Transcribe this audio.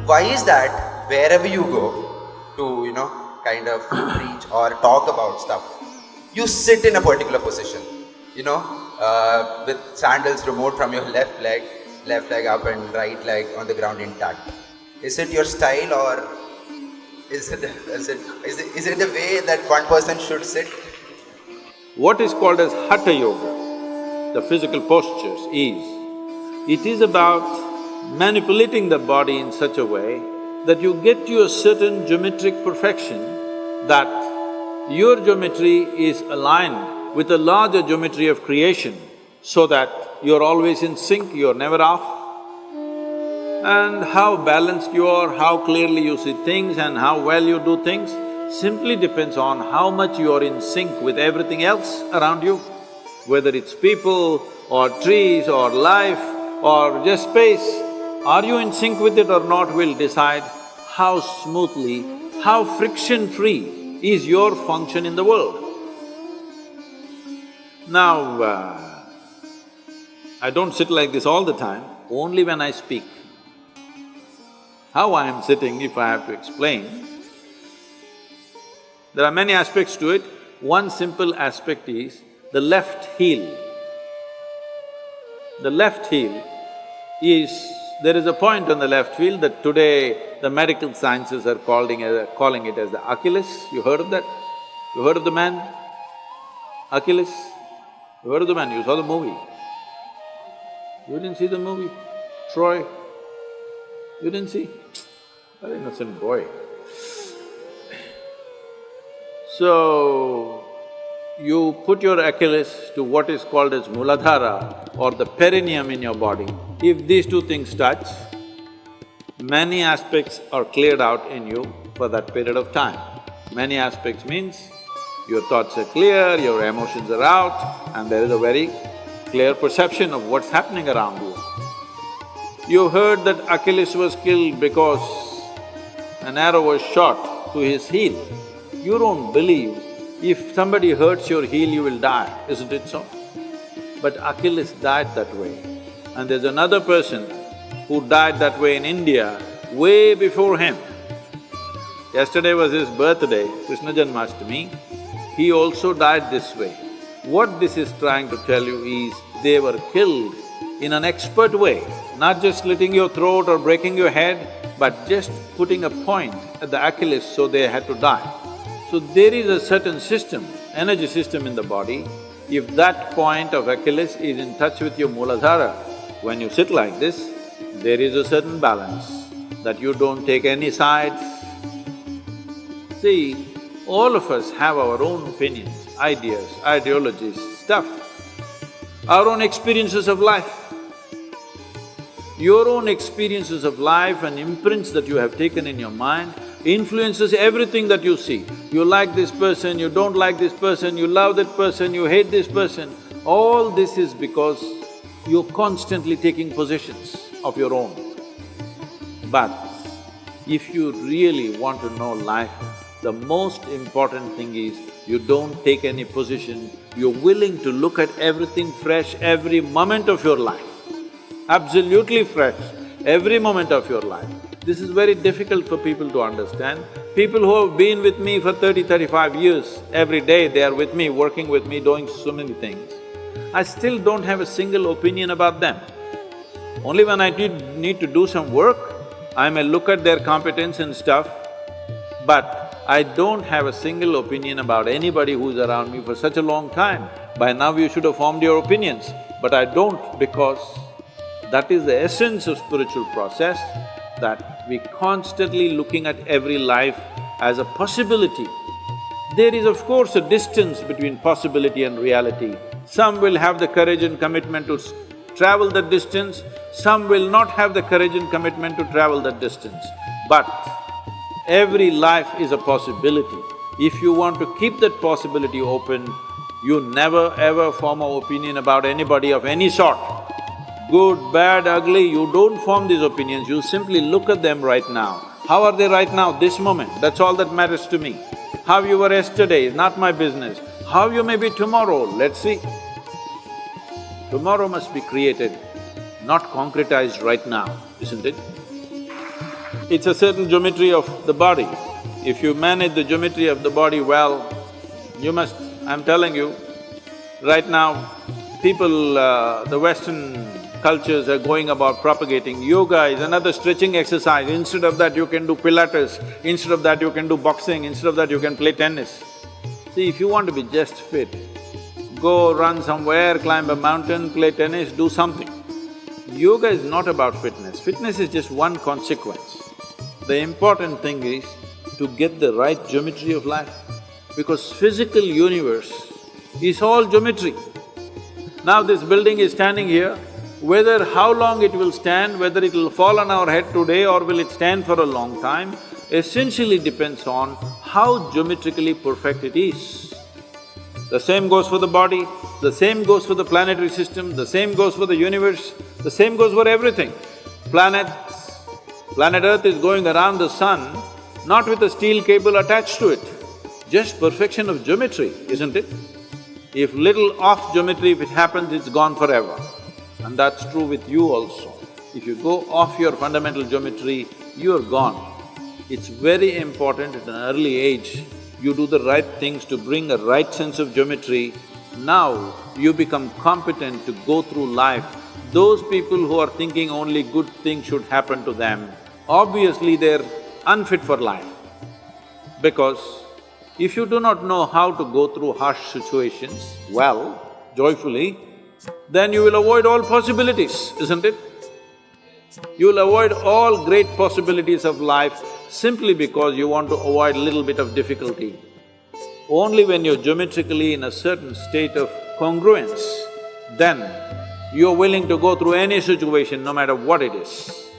Why is that wherever you go to, kind of preach or talk about stuff, you sit in a particular position, with sandals removed from your left leg up and right leg on the ground intact? Is it your style, or is it the way that one person should sit? What is called as Hatha Yoga, the physical postures, it is about manipulating the body in such a way that you get to a certain geometric perfection, that your geometry is aligned with the larger geometry of creation, so that you're always in sync, you're never off. And how balanced you are, how clearly you see things and how well you do things simply depends on how much you are in sync with everything else around you. Whether it's people or trees or life or just space, are you in sync with it or not will decide how smoothly, how friction-free is your function in the world. Now, I don't sit like this all the time, only when I speak. How I am sitting, if I have to explain, there are many aspects to it. One simple aspect is the left heel. The left heel is… there is a point on the left heel that today the medical sciences are calling it as the Achilles. You heard of that? You heard of the man? Achilles? You heard of the man? You saw the movie. You didn't see the movie? Troy? You didn't see? Very innocent boy. So, you put your Achilles to what is called as Muladhara or the perineum in your body. If these two things touch, many aspects are cleared out in you for that period of time. Many aspects means your thoughts are clear, your emotions are out, and there is a very clear perception of what's happening around you. You heard that Achilles was killed because an arrow was shot to his heel. You don't believe if somebody hurts your heel, you will die, isn't it so? But Achilles died that way. And there's another person who died that way in India way before him. Yesterday was his birthday, Krishna Janmashtami. He also died this way. What this is trying to tell you is, they were killed in an expert way, not just slitting your throat or breaking your head, but just putting a point at the Achilles, so they had to die. So there is a certain system, energy system in the body. If that point of Achilles is in touch with your Muladhara, when you sit like this, there is a certain balance, that you don't take any sides. See, all of us have our own opinions, ideas, ideologies, stuff, our own experiences of life. Your own experiences of life and imprints that you have taken in your mind influences everything that you see. You like this person, you don't like this person, you love that person, you hate this person. All this is because you're constantly taking positions of your own. But if you really want to know life, the most important thing is you don't take any position, you're willing to look at everything fresh every moment of your life. Absolutely fresh, every moment of your life. This is very difficult for people to understand. People who have been with me for 35 years, every day they are with me, working with me, doing so many things. I still don't have a single opinion about them. Only when I need to do some work, I may look at their competence and stuff, but I don't have a single opinion about anybody who's around me for such a long time. By now you should have formed your opinions, but I don't, because that is the essence of spiritual process, that we constantly looking at every life as a possibility. There is of course a distance between possibility and reality. Some will have the courage and commitment to travel that distance, some will not have the courage and commitment to travel that distance. But every life is a possibility. If you want to keep that possibility open, you never ever form an opinion about anybody of any sort. Good, bad, ugly, you don't form these opinions, you simply look at them right now. How are they right now, this moment? That's all that matters to me. How you were yesterday is not my business. How you may be tomorrow, let's see. Tomorrow must be created, not concretized right now, isn't it? It's a certain geometry of the body. If you manage the geometry of the body well, you must… I'm telling you, right now, people, the Western cultures are going about propagating yoga is another stretching exercise. Instead of that, you can do Pilates, instead of that, you can do boxing, instead of that, you can play tennis. See, if you want to be just fit, go run somewhere, climb a mountain, play tennis, do something. Yoga is not about fitness, fitness is just one consequence. The important thing is to get the right geometry of life, because physical universe is all geometry. Now this building is standing here, whether how long it will stand, whether it will fall on our head today or will it stand for a long time, essentially depends on how geometrically perfect it is. The same goes for the body, the same goes for the planetary system, the same goes for the universe, the same goes for everything. Planet Earth is going around the sun, not with a steel cable attached to it, just perfection of geometry, isn't it? If little off geometry, if it happens, it's gone forever. And that's true with you also. If you go off your fundamental geometry, you're gone. It's very important at an early age, you do the right things to bring a right sense of geometry. Now, you become competent to go through life. Those people who are thinking only good things should happen to them, obviously they're unfit for life. Because if you do not know how to go through harsh situations well, joyfully, then you will avoid all possibilities, isn't it? You will avoid all great possibilities of life simply because you want to avoid a little bit of difficulty. Only when you're geometrically in a certain state of congruence, then you're willing to go through any situation, no matter what it is.